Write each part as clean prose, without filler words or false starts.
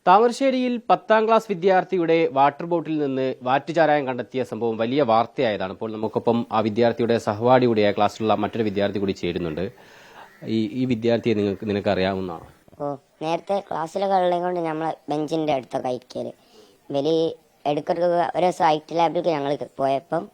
താമരശ്ശേരിയിൽ 10ാം ക്ലാസ് വിദ്യാർത്ഥിയുടെ water bottle നിന്ന് വാറ്റുചാരായം കണ്ടെത്തിയ സംഭവം വലിയ വാർത്തയായതാണ്. ഇപ്പോൾ നമുക്കൊപ്പം ആ വിദ്യാർത്ഥിയുടെ സഹപാഠി കൂടിയായ ക്ലാസ്സിലുള്ള മറ്റൊരു വിദ്യാർത്ഥി കൂടി ചേരുന്നുണ്ട്. ഈ വിദ്യാർത്ഥിയെ നിനക്ക് അറിയാവുന്നതാണ്? നേരത്തെ ക്ലാസ്സിലൊക്കെ ഉള്ളത് കൊണ്ട് നമ്മളെ ബെഞ്ചിന്റെ അടുത്തൊക്കെ അയക്കല് ഇവര് എടുക്കടുക്ക ഒരു സൈറ്റ് ലാബിലേക്ക് ഞങ്ങൾ പോയപ്പം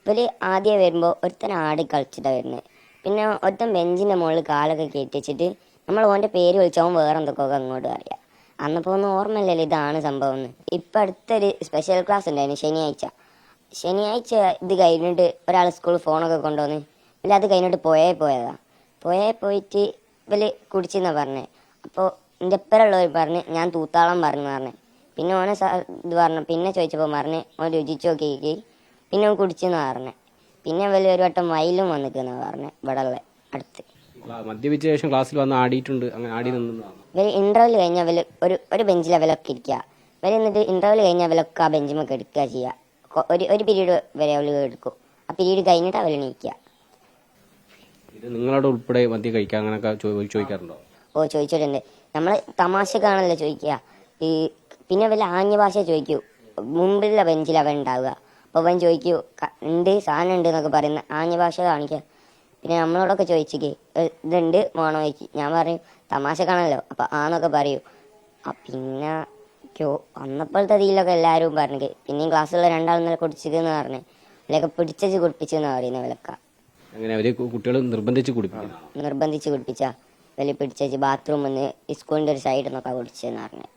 ഇവര് ആദ്യം വരുമ്പോൾ ഒരുത്തൻ ആടി കളിച്ചിട്ടാണ് വരുന്നത്. പിന്നെ ഒരുത്തൻ ബെഞ്ചിന്റെ മുകളിൽ കാലൊക്കെ കയറ്റി വെച്ചിട്ട് നമ്മൾ ഓൻ്റെ പേര് വിളിച്ചവൻ വേറെ എന്തൊക്കെ അങ്ങോട്ട് അറിയാം. അന്നപ്പോൾ ഒന്നും ഓർമ്മയില്ലല്ലോ ഇതാണ് സംഭവം എന്ന്. ഇപ്പം അടുത്തൊരു സ്പെഷ്യൽ ക്ലാസ് ഉണ്ടായിരുന്നു ശനിയാഴ്ച ഇത് കഴിഞ്ഞിട്ട് ഒരാൾ സ്കൂളിൽ ഫോണൊക്കെ കൊണ്ടുവന്ന് ഇല്ല അത് കഴിഞ്ഞിട്ട് പോയിട്ട് ഇവര് കുടിച്ചെന്നാണ് പറഞ്ഞത്. അപ്പോൾ എൻ്റെ എപ്പോഴുള്ളവർ പറഞ്ഞ് ഞാൻ തൂത്താളം പറഞ്ഞു. പിന്നെ ഓനെ ഇത് പറഞ്ഞു. പിന്നെ ചോദിച്ചപ്പോൾ പറഞ്ഞ് ഓൻ രുചിച്ച് നോക്കി പിന്നെ ഓൻ കുടിച്ചെന്ന് പറഞ്ഞത്. പിന്നെ വലിയ ഒരു വട്ടം വയലും വന്നിട്ടെന്നാണ് പറഞ്ഞത്. ഇവിടെ ഉള്ള അടുത്ത് മദ്യപിച്ച ശേഷം ക്ലാസ്സിൽ വന്ന് ആടിയിട്ടുണ്ട്. അങ്ങനെ ആടി നിന്നതാണ്. ഇവർ ഇന്റർവെൽ കഴിഞ്ഞാൽ ഒരു ബെഞ്ചിൽ അവലൊക്കെ ഇരിക്കുക. ഇവർ എന്നിട്ട് ഇന്റർവെൽ കഴിഞ്ഞാൽ അവലൊക്കെ ആ ബെഞ്ചുമൊക്കെ എടുക്കുക ചെയ്യുക. ഒരു പീരീഡ് വരെ അവൾ എടുക്കും. ആ പീരീഡ് കഴിഞ്ഞിട്ട് അവൾ എണീക്കുക. ഇത് നിങ്ങളോട് ഉൾപ്പെടെ മദ്യം കഴിക്കുക അങ്ങനെയൊക്കെ ചോദിക്കാറുണ്ടോ? ചോദിച്ചിട്ടുണ്ട്. നമ്മൾ തമാശക്കാണല്ലോ ചോദിക്കുക. പിന്നെ വല്ല ആംഗ്യ ഭാഷ ചോദിക്കൂ. മുമ്പിലുള്ള ബെഞ്ചിൽ അവൻ ഉണ്ടാവുക. അപ്പോൾ അവൻ ചോദിക്കൂ ഉണ്ട് സാധനം ഉണ്ട് എന്നൊക്കെ പറയുന്ന ആംഗ്യ ഭാഷ കാണിക്കുക. പിന്നെ നമ്മളോടൊക്കെ ചോദിച്ചേക്ക് ഇതുണ്ട് വേണോ ചോദിക്കും. ഞാൻ പറയും തമാശക്കാണല്ലോ അപ്പോൾ ആന്നൊക്കെ പറയൂ. പിന്നെ അന്നപ്പോഴത്തെ ഇതിലൊക്കെ എല്ലാവരും പറഞ്ഞത്. പിന്നെയും ക്ലാസ്സിലുള്ള രണ്ടാളെന്നല്ല കുടിച്ചതെന്ന് പറഞ്ഞ് ഇതിലൊക്കെ പിടിച്ചു കുടിപ്പിച്ചെന്നാണ് പറയുന്നത്. വിലക്ക അങ്ങനെ അവര് കുട്ടികൾ നിർബന്ധിച്ച് കുടിപ്പിച്ച വലിയ പിടിച്ചു ബാത്റൂമിൽ നിന്ന് സ്കൂളിൻ്റെ ഒരു സൈഡിൽ നിന്നൊക്കെ കുടിച്ചതെന്ന് പറഞ്ഞത്.